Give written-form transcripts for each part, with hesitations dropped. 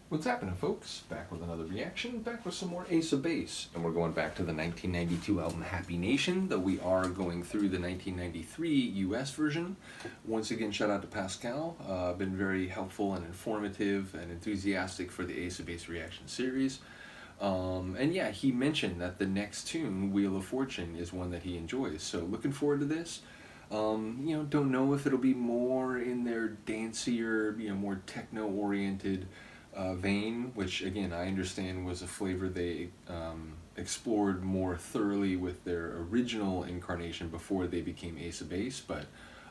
What's happening, folks? Back with another reaction, back with some more Ace of Base. And we're going back to the 1992 album Happy Nation, though we are going through the 1993 US version. Once again, shout out to Pascal. Been very helpful and informative and enthusiastic for the Ace of Base reaction series. And yeah, he mentioned that the next tune, Wheel of Fortune, is one that he enjoys. So looking forward to this. Don't know if it'll be more in their dancier, more techno-oriented vein, which again I understand was a flavor they explored more thoroughly with their original incarnation before they became Ace of Base, but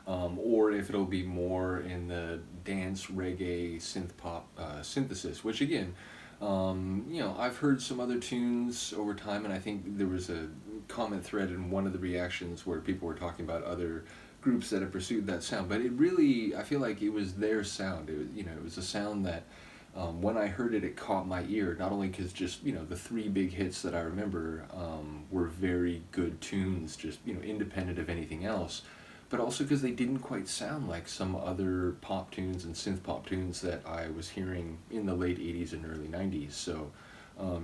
or if it'll be more in the dance reggae synth pop synthesis, which again I've heard some other tunes over time, and I think there was a comment thread in one of the reactions where people were talking about other groups that have pursued that sound, but it really, I feel like it was their sound. It was a sound that when I heard it, it caught my ear, not only because just, the three big hits that I remember were very good tunes, just, independent of anything else, but also because they didn't quite sound like some other pop tunes and synth pop tunes that I was hearing in the late 80s and early 90s. So,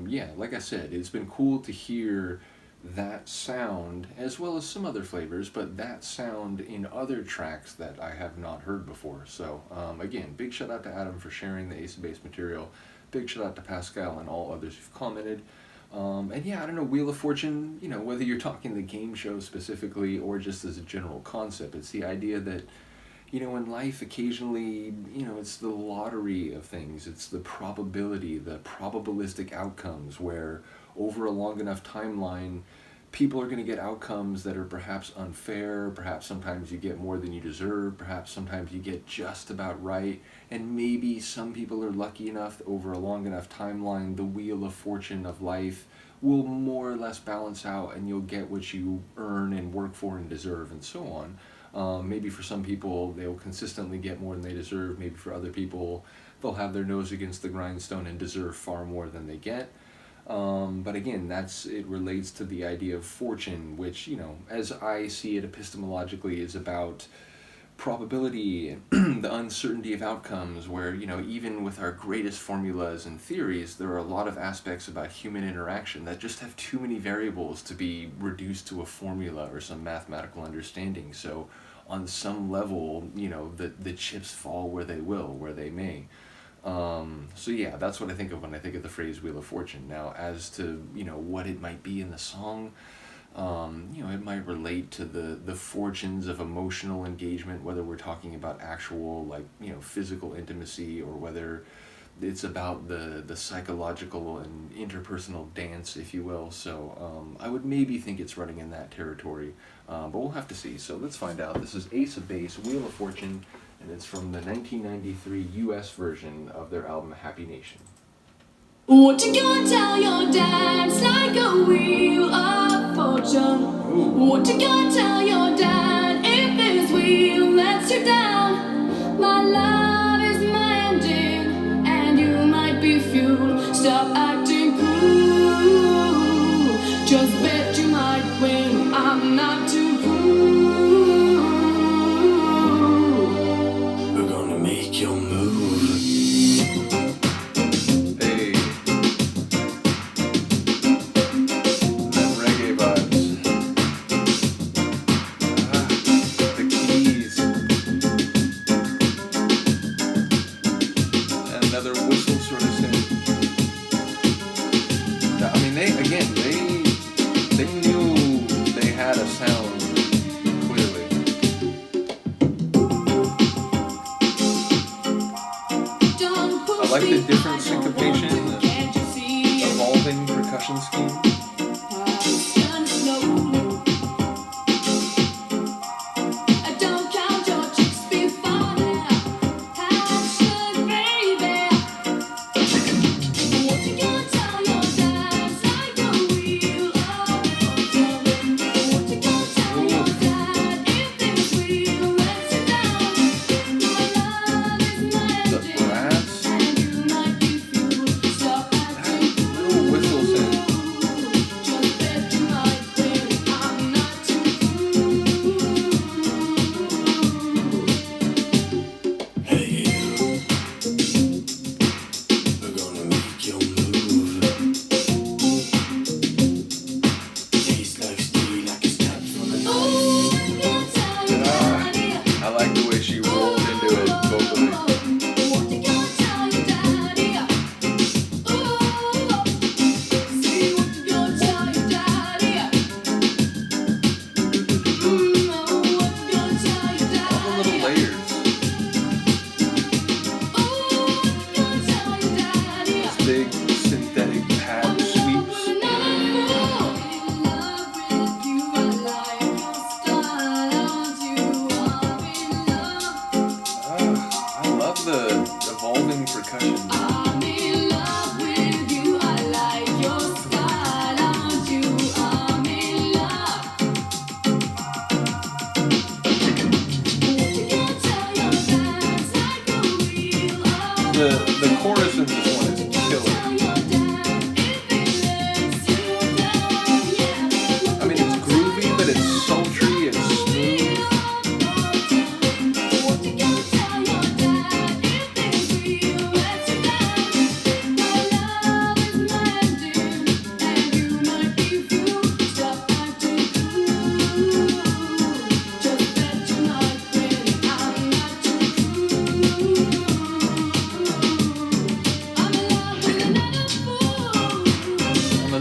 yeah, like I said, it's been cool to hear that sound, as well as some other flavors, but that sound in other tracks that I have not heard before. So again, big shout out to Adam for sharing the Ace of Base material, big shout out to Pascal and all others who've commented. And yeah, I don't know, Wheel of Fortune, whether you're talking the game show specifically or just as a general concept, it's the idea that in life occasionally, it's the lottery of things. It's the probability, the probabilistic outcomes where over a long enough timeline, people are going to get outcomes that are perhaps unfair, perhaps sometimes you get more than you deserve, perhaps sometimes you get just about right, and maybe some people are lucky enough over a long enough timeline, the wheel of fortune of life will more or less balance out and you'll get what you earn and work for and deserve and so on. Maybe for some people, they'll consistently get more than they deserve. Maybe for other people, they'll have their nose against the grindstone and deserve far more than they get. But again, it relates to the idea of fortune, which, as I see it epistemologically, is about probability and the uncertainty of outcomes, where, even with our greatest formulas and theories, there are a lot of aspects about human interaction that just have too many variables to be reduced to a formula or some mathematical understanding. So on some level, the chips fall where they will, where they may. So yeah, that's what I think of when I think of the phrase Wheel of Fortune. Now, as to, what it might be in the song, it might relate to the fortunes of emotional engagement, whether we're talking about actual, physical intimacy, or whether it's about the psychological and interpersonal dance, if you will. So I would maybe think it's running in that territory, but we'll have to see. So let's find out. This is Ace of Base, Wheel of Fortune, and it's from the 1993 US version of their album Happy Nation. What you gonna tell your dad? It's like a wheel of fortune. Ooh. What you gonna tell your dad if this wheel lets you down? My love is my ending, and you might be fuel. Stop acting cool. Just bet you might win. I'm not too cool. We're gonna make your move. They knew they had a sound, clearly. I like the different syncopation, the evolving percussion scheme. Whistles in.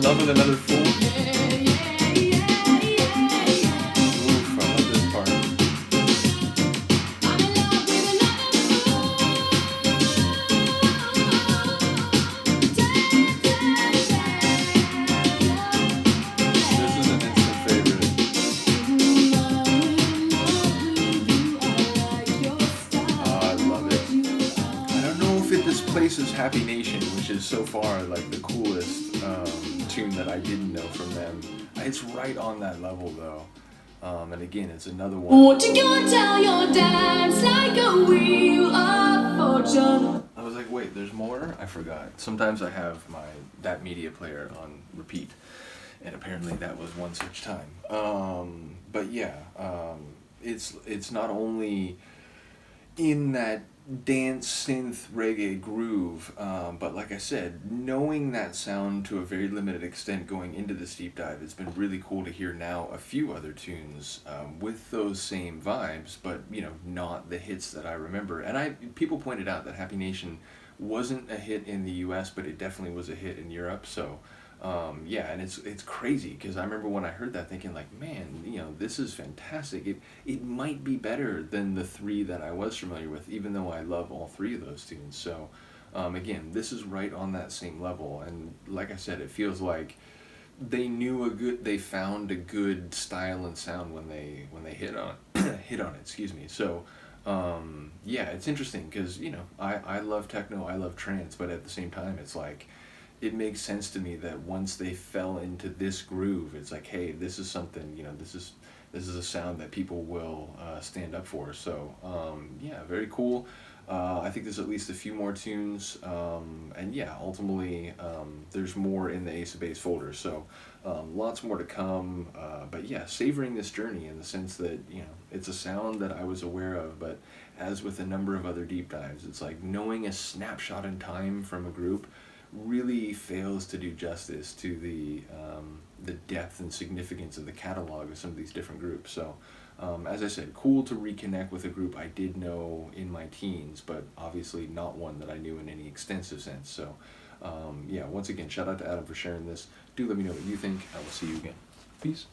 in love with another fool? Oof, I love this part. This is an instant favorite. Oh, I love it. I don't know if it displaces Happy Nation, which is so far like the coolest tune that I didn't know from them. It's right on that level though. And again, it's another one. What you gonna tell your dad? It's like a wheel of fortune. I was like, wait, there's more? I forgot. Sometimes I have that media player on repeat, and apparently that was one such time. But yeah, it's not only in that dance synth reggae groove, but like I said, knowing that sound to a very limited extent going into this deep dive, it's been really cool to hear now a few other tunes with those same vibes, but not the hits that I remember. And people pointed out that Happy Nation wasn't a hit in the US, but it definitely was a hit in Europe. So yeah, and it's crazy because I remember when I heard that thinking like, man, this is fantastic. It might be better than the three that I was familiar with, even though I love all three of those tunes. So again, this is right on that same level, and like I said, it feels like they found a good style and sound when they hit on hit on it. Excuse me. So yeah, it's interesting because I love techno, I love trance, but at the same time, it's like, it makes sense to me that once they fell into this groove, it's like, hey, this is something, this is a sound that people will stand up for. So yeah, very cool. I think there's at least a few more tunes, and yeah, ultimately there's more in the Ace of Base folder. So lots more to come. But yeah, savoring this journey in the sense that it's a sound that I was aware of, but as with a number of other deep dives, it's like knowing a snapshot in time from a group really fails to do justice to the depth and significance of the catalog of some of these different groups. So as I said, cool to reconnect with a group I did know in my teens, but obviously not one that I knew in any extensive sense. So yeah, once again, shout out to Adam for sharing this. Do let me know what you think. I will see you again. Peace.